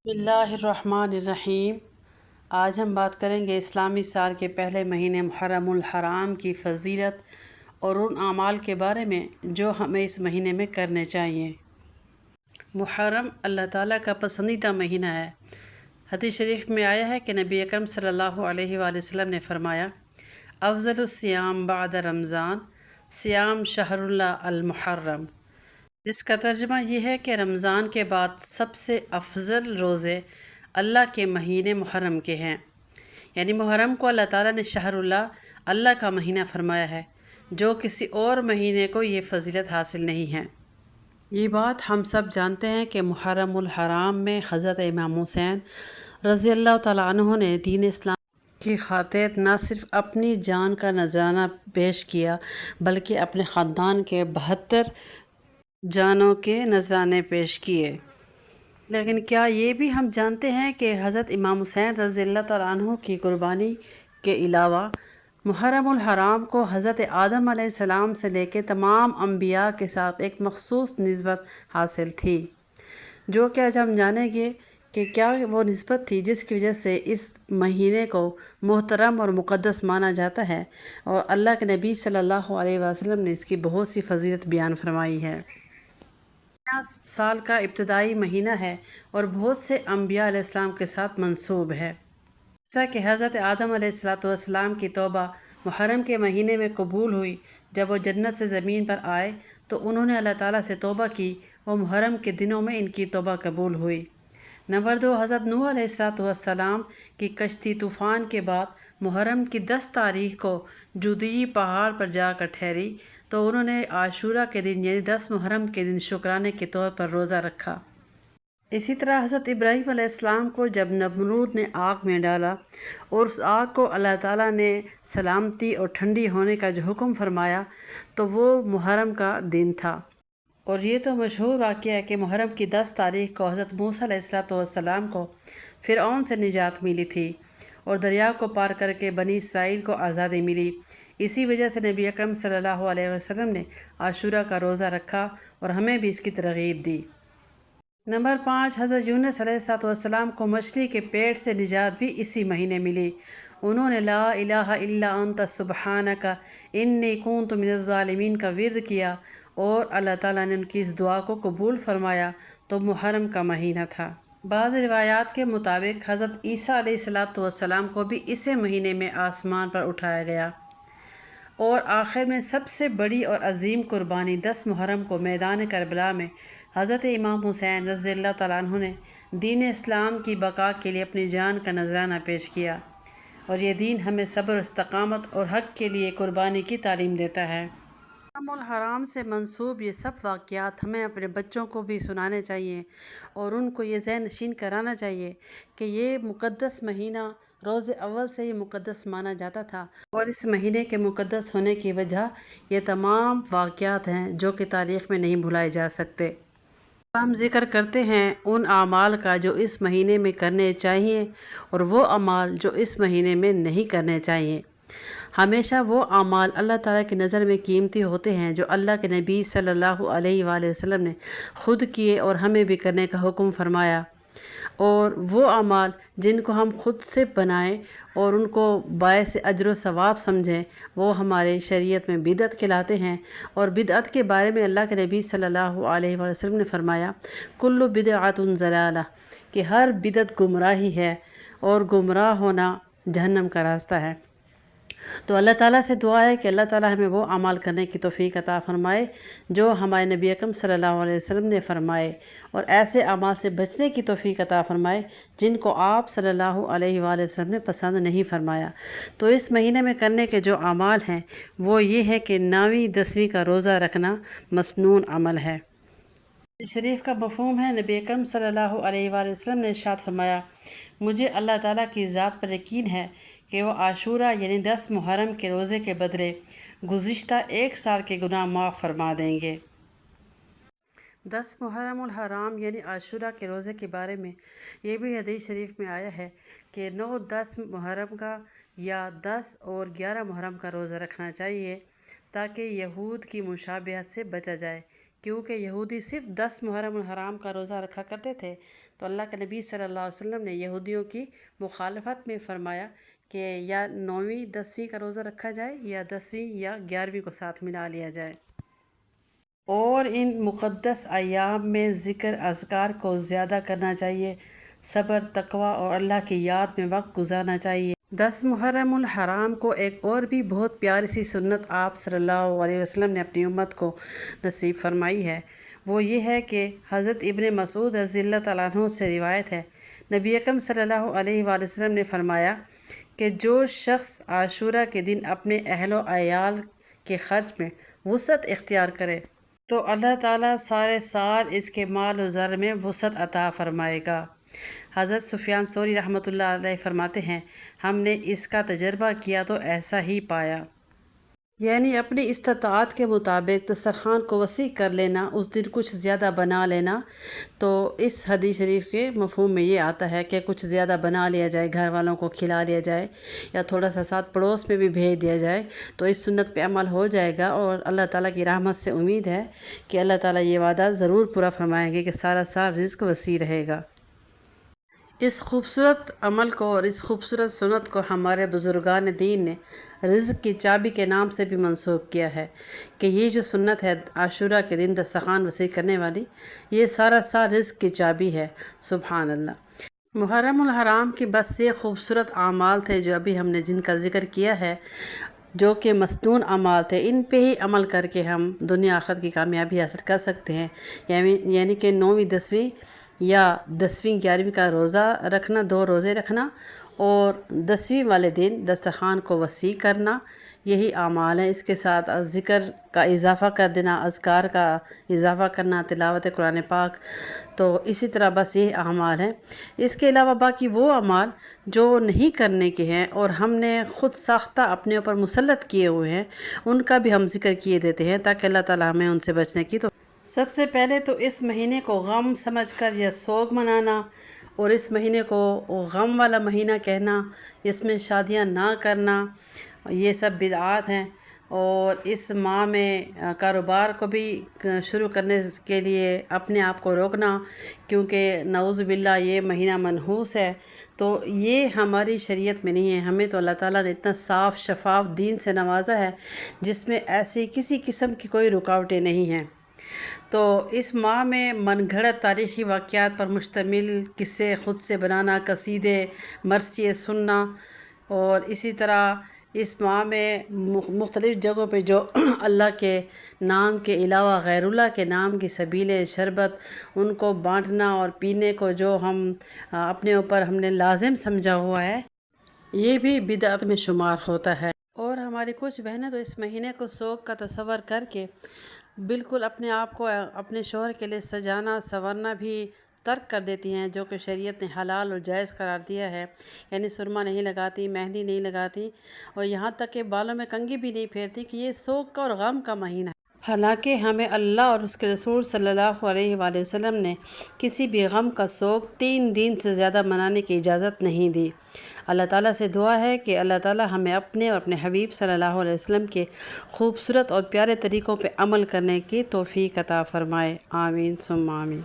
بسم اللہ الرحمن الرحیم۔ آج ہم بات کریں گے اسلامی سال کے پہلے مہینے محرم الحرام کی فضیلت اور ان اعمال کے بارے میں جو ہمیں اس مہینے میں کرنے چاہیے۔ محرم اللہ تعالیٰ کا پسندیدہ مہینہ ہے۔ حدیث شریف میں آیا ہے کہ نبی اکرم صلی اللہ علیہ وآلہ وسلم نے فرمایا، افضل الصیام بعد رمضان صیام شہر اللہ المحرم، جس کا ترجمہ یہ ہے کہ رمضان کے بعد سب سے افضل روزے اللہ کے مہینے محرم کے ہیں۔ یعنی محرم کو اللہ تعالیٰ نے شہر اللہ کا مہینہ فرمایا ہے، جو کسی اور مہینے کو یہ فضیلت حاصل نہیں ہے۔ یہ بات ہم سب جانتے ہیں کہ محرم الحرام میں حضرت امام حسین رضی اللہ تعالیٰ عنہ نے دین اسلام کی خاطر نہ صرف اپنی جان کا نذرانہ پیش کیا بلکہ اپنے خاندان کے 72 جانوں کے نذرانے پیش کیے۔ لیکن کیا یہ بھی ہم جانتے ہیں کہ حضرت امام حسین رضی اللہ تعالیٰ عنہ کی قربانی کے علاوہ محرم الحرام کو حضرت آدم علیہ السلام سے لے کے تمام انبیاء کے ساتھ ایک مخصوص نسبت حاصل تھی، جو کہ آج ہم جانیں گے کہ کیا وہ نسبت تھی جس کی وجہ سے اس مہینے کو محترم اور مقدس مانا جاتا ہے، اور اللہ کے نبی صلی اللہ علیہ وسلم نے اس کی بہت سی فضیلت بیان فرمائی ہے۔ سال کا ابتدائی مہینہ ہے اور بہت سے انبیاء علیہ السلام کے ساتھ منسوب ہے، جیسا کہ حضرت آدم علیہ السلام کی توبہ محرم کے مہینے میں قبول ہوئی۔ جب وہ جنت سے زمین پر آئے تو انہوں نے اللہ تعالیٰ سے توبہ کی، وہ محرم کے دنوں میں ان کی توبہ قبول ہوئی۔ نمبر 2، حضرت نوح علیہ السلام کی کشتی طوفان کے بعد محرم کی 10 تاریخ کو جودی پہاڑ پر جا کر ٹھہری تو انہوں نے عاشورہ کے دن یعنی 10 محرم کے دن شکرانے کے طور پر روزہ رکھا۔ اسی طرح حضرت ابراہیم علیہ السلام کو جب نمرود نے آگ میں ڈالا اور اس آگ کو اللہ تعالیٰ نے سلامتی اور ٹھنڈی ہونے کا جو حکم فرمایا تو وہ محرم کا دن تھا۔ اور یہ تو مشہور واقعہ ہے کہ محرم کی 10 تاریخ کو حضرت موسیٰ علیہ السلام کو فرعون سے نجات ملی تھی اور دریا کو پار کر کے بنی اسرائیل کو آزادی ملی۔ اسی وجہ سے نبی اکرم صلی اللہ علیہ وسلم نے عاشورہ کا روزہ رکھا اور ہمیں بھی اس کی ترغیب دی۔ نمبر 5، حضرت یونس علیہ السلام کو مچھلی کے پیٹ سے نجات بھی اسی مہینے ملی۔ انہوں نے لا الہ الا انت سبحانک انی کنت من الظالمین کا ورد کیا اور اللہ تعالیٰ نے ان کی اس دعا کو قبول فرمایا تو محرم کا مہینہ تھا۔ بعض روایات کے مطابق حضرت عیسیٰ علیہ السلام کو بھی اسی مہینے میں آسمان پر اٹھایا گیا۔ اور آخر میں سب سے بڑی اور عظیم قربانی 10 محرم کو میدان کربلا میں حضرت امام حسین رضی اللہ تعالیٰ عنہ نے دین اسلام کی بقا کے لیے اپنی جان کا نذرانہ پیش کیا، اور یہ دین ہمیں صبر و استقامت اور حق کے لیے قربانی کی تعلیم دیتا ہے۔ محرم الحرام سے منسوب یہ سب واقعات ہمیں اپنے بچوں کو بھی سنانے چاہیے اور ان کو یہ ذہن نشین کرانا چاہیے کہ یہ مقدس مہینہ روز اول سے ہی مقدس مانا جاتا تھا، اور اس مہینے کے مقدس ہونے کی وجہ یہ تمام واقعات ہیں جو کہ تاریخ میں نہیں بھلائے جا سکتے۔ ہم ذکر کرتے ہیں ان اعمال کا جو اس مہینے میں کرنے چاہیے اور وہ اعمال جو اس مہینے میں نہیں کرنے چاہیے۔ ہمیشہ وہ اعمال اللہ تعالیٰ کی نظر میں قیمتی ہوتے ہیں جو اللہ کے نبی صلی اللہ علیہ وآلہ وسلم نے خود کیے اور ہمیں بھی کرنے کا حکم فرمایا، اور وہ اعمال جن کو ہم خود سے بنائیں اور ان کو باعث اجر و ثواب سمجھیں وہ ہمارے شریعت میں بدعت کہلاتے ہیں۔ اور بدعت کے بارے میں اللہ کے نبی صلی اللہ علیہ وآلہ وسلم نے فرمایا، کل بدعۃ ضلالہ، کہ ہر بدعت گمراہی ہے اور گمراہ ہونا جہنم کا راستہ ہے۔ تو اللہ تعالیٰ سے دعا ہے کہ اللہ تعالیٰ ہمیں وہ اعمال کرنے کی توفیق عطا فرمائے جو ہمارے نبی اکرم صلی اللہ علیہ وسلم نے فرمائے، اور ایسے اعمال سے بچنے کی توفیق عطا فرمائے جن کو آپ صلی اللہ علیہ وآلہ وسلم نے پسند نہیں فرمایا۔ تو اس مہینے میں کرنے کے جو اعمال ہیں وہ یہ ہے کہ 9ویں 10ویں کا روزہ رکھنا مسنون عمل ہے۔ شریف کا مفہوم ہے، نبی اکرم صلی اللہ علیہ وآلہ وسلم نے ارشاد فرمایا، مجھے اللہ تعالیٰ کی ذات پر یقین ہے کہ وہ عاشورہ یعنی 10 محرم کے روزے کے بدلے گزشتہ 1 سال کے گناہ معاف فرما دیں گے۔ 10 محرم الحرام یعنی عاشورہ کے روزے کے بارے میں یہ بھی حدیث شریف میں آیا ہے کہ 9 10 محرم کا یا 10 اور 11 محرم کا روزہ رکھنا چاہیے تاکہ یہود کی مشابہت سے بچا جائے، کیونکہ یہودی صرف 10 محرم الحرام کا روزہ رکھا کرتے تھے تو اللہ کے نبی صلی اللہ علیہ وسلم نے یہودیوں کی مخالفت میں فرمایا کہ یا 9ویں 10ویں کا روزہ رکھا جائے یا 10ویں یا 11ویں کو ساتھ ملا لیا جائے، اور ان مقدس ایام میں ذکر اذکار کو زیادہ کرنا چاہیے، صبر، تقوی اور اللہ کی یاد میں وقت گزارنا چاہیے۔ 10 محرم الحرام کو ایک اور بھی بہت پیاری سی سنت آپ صلی اللہ علیہ وسلم نے اپنی امت کو نصیب فرمائی ہے، وہ یہ ہے کہ حضرت ابن مسعود رضی اللہ تعالیٰ عنہ سے روایت ہے، نبی اکرم صلی اللہ علیہ وآلہ وسلم نے فرمایا کہ جو شخص عاشورہ کے دن اپنے اہل و عیال کے خرچ میں وسعت اختیار کرے تو اللہ تعالیٰ سارے سال اس کے مال و زر میں وسعت عطا فرمائے گا۔ حضرت سفیان ثوری رحمۃ اللہ علیہ فرماتے ہیں، ہم نے اس کا تجربہ کیا تو ایسا ہی پایا، یعنی اپنی استطاعت کے مطابق دسترخوان کو وسیع کر لینا، اس دن کچھ زیادہ بنا لینا۔ تو اس حدیث شریف کے مفہوم میں یہ آتا ہے کہ کچھ زیادہ بنا لیا جائے، گھر والوں کو کھلا لیا جائے یا تھوڑا سا ساتھ پڑوس میں بھی بھیج دیا جائے، تو اس سنت پہ عمل ہو جائے گا، اور اللہ تعالیٰ کی رحمت سے امید ہے کہ اللہ تعالیٰ یہ وعدہ ضرور پورا فرمائیں گے کہ سارا سال رزق وسیع رہے گا۔ اس خوبصورت عمل کو اور اس خوبصورت سنت کو ہمارے بزرگان دین نے رزق کی چابی کے نام سے بھی منسوب کیا ہے کہ یہ جو سنت ہے عاشورہ کے دن دسترخوان وسیع کرنے والی، یہ سارا سال رزق کی چابی ہے۔ سبحان اللہ۔ محرم الحرام کی بس یہ خوبصورت اعمال تھے جو ابھی ہم نے جن کا ذکر کیا ہے، جو کہ مسنون اعمال تھے، ان پہ ہی عمل کر کے ہم دنیا آخرت کی کامیابی حاصل کر سکتے ہیں، یعنی کہ 9ویں 10ویں یا 10ویں 11ویں کا روزہ رکھنا، 2 روزے رکھنا، اور 10ویں والے دن دسترخوان کو وسیع کرنا، یہی اعمال ہیں۔ اس کے ساتھ ذکر کا اضافہ کر دینا، اذکار کا اضافہ کرنا، تلاوت قرآن پاک، تو اسی طرح بس یہ اعمال ہیں۔ اس کے علاوہ باقی وہ اعمال جو نہیں کرنے کے ہیں اور ہم نے خود ساختہ اپنے اوپر مسلط کیے ہوئے ہیں، ان کا بھی ہم ذکر کیے دیتے ہیں تاکہ اللہ تعالیٰ ہمیں ان سے بچنے کی۔ تو سب سے پہلے تو اس مہینے کو غم سمجھ کر یا سوگ منانا، اور اس مہینے کو غم والا مہینہ کہنا، اس میں شادیاں نہ کرنا، یہ سب بدعات ہیں۔ اور اس ماہ میں کاروبار کو بھی شروع کرنے کے لیے اپنے آپ کو روکنا، کیونکہ نعوذ باللہ یہ مہینہ منحوس ہے، تو یہ ہماری شریعت میں نہیں ہے۔ ہمیں تو اللہ تعالیٰ نے اتنا صاف شفاف دین سے نوازا ہے جس میں ایسی کسی قسم کی کوئی رکاوٹیں نہیں ہیں۔ تو اس ماہ میں من گھڑت تاریخی واقعات پر مشتمل قصے خود سے بنانا، قصیدے، مرثیے سننا، اور اسی طرح اس ماہ میں مختلف جگہوں پہ جو اللہ کے نام کے علاوہ غیر اللہ کے نام کی سبیلیں، شربت، ان کو بانٹنا اور پینے کو جو ہم اپنے اوپر ہم نے لازم سمجھا ہوا ہے، یہ بھی بدعت میں شمار ہوتا ہے۔ اور ہماری کچھ بہنیں تو اس مہینے کو سوگ کا تصور کر کے بالکل اپنے آپ کو اپنے شوہر کے لیے سجانا سنورنا بھی ترک کر دیتی ہیں، جو کہ شریعت نے حلال اور جائز قرار دیا ہے، یعنی سرما نہیں لگاتی، مہندی نہیں لگاتی، اور یہاں تک کہ بالوں میں کنگھی بھی نہیں پھیرتی، کہ یہ سوگ کا اور غم کا مہینہ ہے۔ حالانکہ ہمیں اللہ اور اس کے رسول صلی اللہ علیہ وآلہ وسلم نے کسی بھی غم کا سوگ 3 دن سے زیادہ منانے کی اجازت نہیں دی۔ اللہ تعالیٰ سے دعا ہے کہ اللہ تعالیٰ ہمیں اپنے اور اپنے حبیب صلی اللہ علیہ وسلم کے خوبصورت اور پیارے طریقوں پہ عمل کرنے کی توفیق عطا فرمائے۔ آمین ثم آمین۔